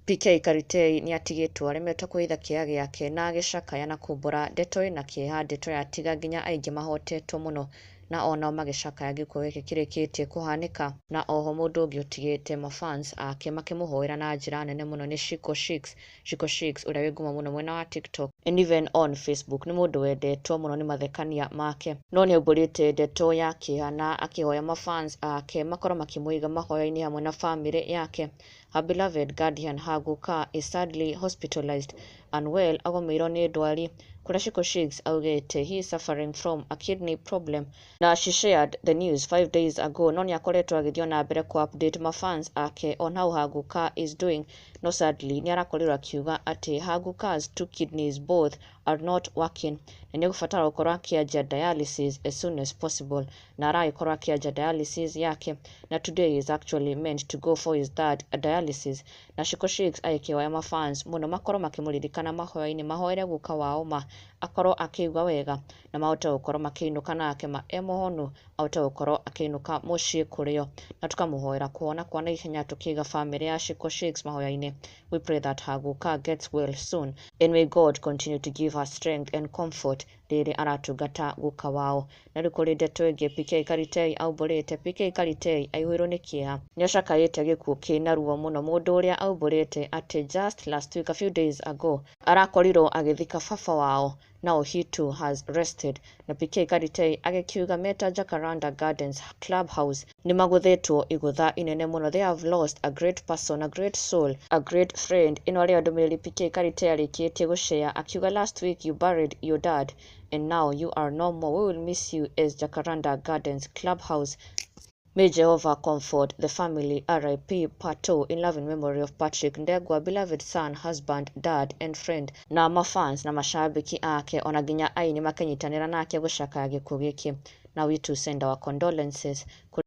PK Karitei ni atigĩtwo aremetwo kũhitha kĩeha gĩake na agĩcakaya na kumbũra ndeto ĩna kĩeha, ndeto yatiga nginya aingĩ mahotetwo mũno na onao magĩcakaya gĩkuũ gĩkĩ kĩrĩkĩtie kũhanĩka. Na oho mũndũ ũngĩ ũtigĩte mafans ake makĩmũhoera na njĩra nene mũno nĩ Shiko Shix ũrĩa wĩ ngumo mũno mwena wa TikTok and even on Facebook. Nĩ mũndũ wendetwo mũno nĩ mathekania make, no nĩ aumbũrĩte ndeto ya kĩeha na akĩhoya mafans ake makorwo makĩmũiga mahoya-inĩ hamwe na family yake. Her beloved guardian Hagu is sadly hospitalized unwell, agomeirwo nĩ ndwari, kũrĩa Shiko Shix augĩte he is suffering from a kidney problem. Na she shared the news 5 days ago, no nĩ akoretwo agĩthiĩ na mbere ku update mafans ake on how Hagu is doing. No sadly nĩ arakorirwo akiuga atĩ Hagu's 2 kidneys both are not working na nĩ gũbatara gũkorwo akĩanjia dialysis as soon as possible, na aragĩkorwo akĩanjia dialysis yake na today is actually meant to go for his third dialysis. Na Shiko Shix agĩkĩhoya mafans mũno makorwo makĩmũririkana mahoya-inĩ, mahoere guka wao ma akorwo akĩigua wega na mahote gũkorwo makĩinũka nake e mũhonu, ahote gũkorwo akĩinũka mũciĩ kũrĩo, na tukamũhoera kuona kwa naihenya tũkĩiga family ya Shiko Shix mahoya-inĩ. We pray that Haguka gets well soon and may God continue to give her strength and comfort rĩrĩ aratungata guka wao. Na rĩu kũrĩ ndeto ĩngĩ PK Karitei aumbũrĩte. PK Karitei aihũirwo nĩ kĩeha, nĩ acakaĩte gĩkuũ kĩna ruo mũno. Mũndũ ũrĩa aumbũrĩte atĩ just last week, a few days ago, arakorirwo agĩthika baba wao, now he too has rested. Na PK Karitei agĩkiuga meta Jacaranda Gardens Clubhouse nĩ magũthĩtwo igũtha inene mũno. They have lost a great person, a great soul, a great friend. Ĩno rĩo ndũmĩrĩri PK Karitei arĩkĩtie gũshare akiuga last week you buried your dad and now you are no more. We will miss you as Jacaranda Gardens Clubhouse. May Jehovah comfort the family. RIP Part 2 in loving memory of Patrick Ndegwa, beloved son, husband, dad and friend. Na mafans na mashabiki ake ona nginya aini makenyitanĩra nake gũcakaya gĩkuũ gĩkĩ. Now we too send our condolences.